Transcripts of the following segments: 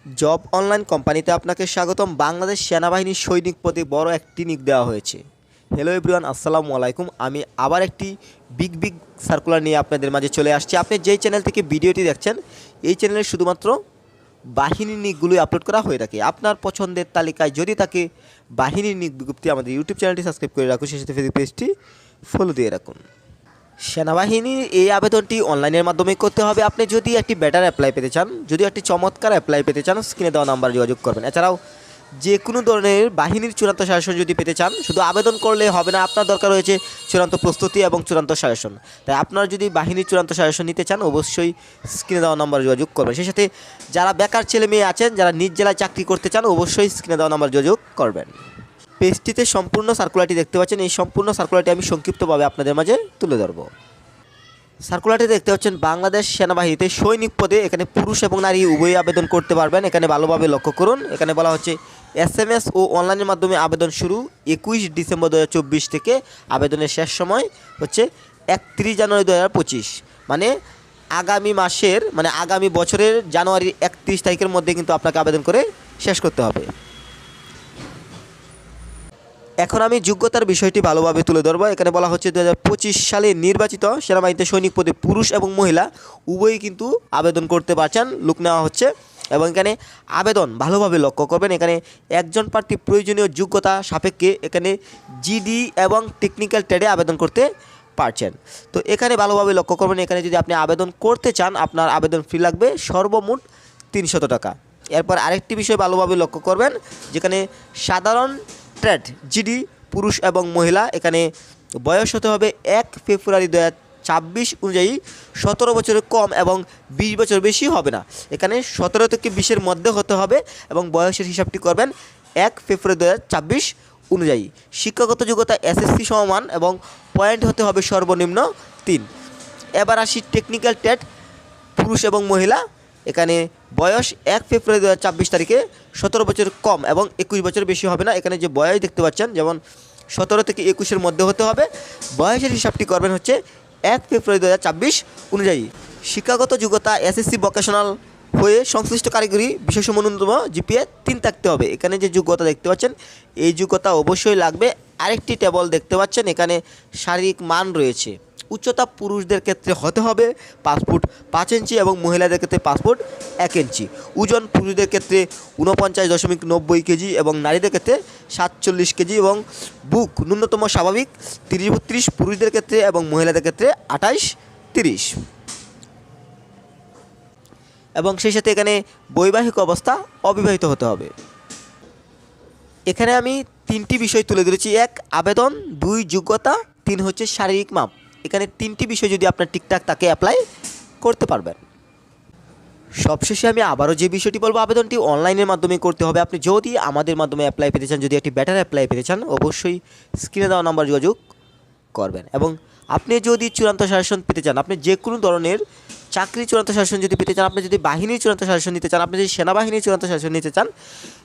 Job online কোম্পানিতে আপনাকে স্বাগতম। বাংলাদেশ সেনাবাহিনীর সৈনিক পদে বড় একটি নিয়োগ দেওয়া হয়েছে। হ্যালো এভরিওয়ান, আসসালামু আলাইকুম। আমি আবার একটি বিগ সার্কুলার নিয়ে আপনাদের মাঝে চলে আসছি। আপনি যেই চ্যানেল থেকে ভিডিওটি দেখছেন, এই চ্যানেলে শুধুমাত্র বাহিনীর নিয়োগগুলোই আপলোড করা হয়ে থাকে। আপনার পছন্দের তালিকায় যদি তাকে বাহিনীর নিয়োগ বিজ্ঞপ্তি, আমাদের ইউটিউব চ্যানেলটি সাবস্ক্রাইব করে রাখুন, সেই সাথে ফেসবুক পেজটি ফলো দিয়ে রাখুন। সেনাবাহিনীর এই আবেদনটি অনলাইনের মাধ্যমে করতে হবে। আপনি যদি একটি বেটার অ্যাপ্লাই পেতে চান, যদি একটি চমৎকার অ্যাপ্লাই পেতে চান, স্ক্রিনে দেওয়া নাম্বারে যোগাযোগ করবেন। এছাড়াও যে কোনো ধরনের বাহিনীর চূড়ান্ত সাজেশন যদি পেতে চান, শুধু আবেদন করলে হবে না, আপনার দরকার রয়েছে চূড়ান্ত প্রস্তুতি এবং চূড়ান্ত সাজেশন। তাই আপনারা যদি বাহিনীর চূড়ান্ত সাজেশন নিতে চান, অবশ্যই স্ক্রিনে দেওয়া নাম্বারে যোগাযোগ করবেন। সেই সাথে যারা বেকার ছেলে মেয়ে আছেন, যারা নিজ জেলায় চাকরি করতে চান, অবশ্যই স্ক্রিনে দেওয়া নাম্বারে যোগাযোগ করবেন। পেজটিতে সম্পূর্ণ সার্কুলারটি দেখতে পাচ্ছেন। এই সম্পূর্ণ সার্কুলারটি আমি সংক্ষিপ্তভাবে আপনাদের মাঝে তুলে ধরব। সার্কুলারটি দেখতে পাচ্ছেন, বাংলাদেশ সেনাবাহিনীতে সৈনিক পদে এখানে পুরুষ এবং নারী উভয়ই আবেদন করতে পারবেন। এখানে ভালোভাবে লক্ষ্য করুন। এখানে বলা হচ্ছে SMS ও অনলাইনের মাধ্যমে আবেদন শুরু 21 ডিসেম্বর 2024 থেকে। আবেদনের শেষ সময় হচ্ছে 31 জানুয়ারি 2025। মানে আগামী বছরের জানুয়ারির 31 তারিখের মধ্যে কিন্তু আপনাকে আবেদন করে শেষ করতে হবে। এখন আমি যোগ্যতার বিষয়টি ভালোভাবে তুলে ধরবো। এখানে বলা হচ্ছে 2025 সালে নির্বাচিত সেনাবাহিনীতে সৈনিক পদে পুরুষ এবং মহিলা উভয়ই কিন্তু আবেদন করতে পারছেন। লোক নেওয়া হচ্ছে এবং এখানে আবেদন ভালোভাবে লক্ষ্য করবেন। এখানে একজন প্রার্থী প্রয়োজনীয় যোগ্যতা সাপেক্ষে এখানে জিডি এবং টেকনিক্যাল ট্রেডে আবেদন করতে পারছেন। তো এখানে ভালোভাবে লক্ষ্য করবেন। এখানে যদি আপনি আবেদন করতে চান, আপনার আবেদন ফি লাগবে সর্বমোট 300 টাকা। এরপর আরেকটি বিষয় ভালোভাবে লক্ষ্য করবেন, যেখানে সাধারণ ট্রেড জিডি পুরুষ এবং মহিলা, এখানে বয়স হতে হবে 1 ফেব্রুয়ারি 2026 অনুযায়ী 17 বছরের কম এবং 20 বছর বেশি হবে না। এখানে 17 থেকে 20-এর মধ্যে হতে হবে এবং বয়সের হিসাবটি করবেন 1 ফেব্রুয়ারি 2026 অনুযায়ী। শিক্ষাগত যোগ্যতা SSC সমমান এবং পয়েন্ট হতে হবে সর্বনিম্ন 3। এবার আসি টেকনিক্যাল ট্রেড পুরুষ এবং মহিলা। এখানে বয়স 1 ফেব্রুয়ারি 2026 তারিখে 17 বছরের কম এবং 21 বছর বেশি হবে না। এখানে যে বয়স দেখতে পাচ্ছেন, যেমন 17 থেকে 21-এর মধ্যে হতে হবে। বয়সের হিসাবটি করবেন হচ্ছে 1 ফেব্রুয়ারি 2026 অনুযায়ী। শিক্ষাগত যোগ্যতা SSC ভোকেশনাল হয়ে সংশ্লিষ্ট কারিগরি বিষয়সমূহ ন্যূনতম GPA 3 থাকতে হবে। এখানে যে যোগ্যতা দেখতে পাচ্ছেন, এই যোগ্যতা অবশ্যই লাগবে। আরেকটি টেবল দেখতে পাচ্ছেন, এখানে শারীরিক মান রয়েছে। উচ্চতা পুরুষদের ক্ষেত্রে হতে হবে 5 ফুট 5 ইঞ্চি এবং মহিলাদের ক্ষেত্রে 5 ফুট 1 ইঞ্চি। ওজন পুরুষদের ক্ষেত্রে 49.90 কেজি এবং নারীদের ক্ষেত্রে 47 কেজি এবং বুক ন্যূনতম স্বাভাবিক 30-32 পুরুষদের ক্ষেত্রে এবং মহিলাদের ক্ষেত্রে 28-30। এবং সেই সাথে এখানে বৈবাহিক অবস্থা অবিবাহিত হতে হবে। এখানে আমি 3টি বিষয় তুলে ধরেছি। 1 আবেদন, 2 যোগ্যতা, 3 হচ্ছে শারীরিক মাপ। এখানে 3টি বিষয় যদি আপনার ঠিকঠাক তাকে অ্যাপ্লাই করতে পারবেন। সবশেষে আমি আবারও যে বিষয়টি বলবো, আবেদনটি অনলাইনের মাধ্যমে করতে হবে। আপনি যদি আমাদের মাধ্যমে অ্যাপ্লাই পেতে চান, যদি একটি বেটার অ্যাপ্লাই পেতে চান, অবশ্যই স্ক্রিনে দেওয়া নাম্বার যোগাযোগ করবেন। এবং আপনি যদি চূড়ান্ত সাজেশন পেতে চান, আপনি যে কোনো ধরনের চাকরি চূড়ান্ত সাজেশন যদি পেতে চান, আপনি যদি বাহিনীর চূড়ান্ত সাজেশন নিতে চান, আপনি যদি সেনাবাহিনীর চূড়ান্ত সাজেশন নিতে চান,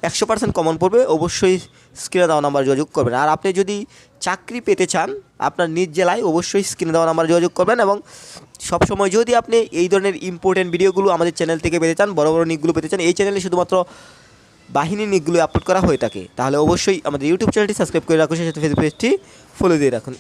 100% কমন পড়বে। অবশ্যই স্ক্রিনে দেওয়া নাম্বার যোগাযোগ করবেন। আর আপনি যদি চাকরি পেতে চান আপনার নিজ জেলায়, অবশ্যই স্ক্রিনে দেওয়া নাম্বার যোগাযোগ করবেন। এবং সবসময় যদি আপনি এই ধরনের ইম্পর্টেন্ট ভিডিওগুলো আমাদের চ্যানেল থেকে পেতে চান, বড় নিকগুলো পেতে চান, এই চ্যানেলে শুধুমাত্র বাহিনীর নিকগুলো আপলোড করা হয়ে থাকে, তাহলে অবশ্যই আমাদের ইউটিউব চ্যানেলটি সাবস্ক্রাইব করে রাখুন, সেই সাথে ফেসবুক পেজটি ফলো দিয়ে রাখুন।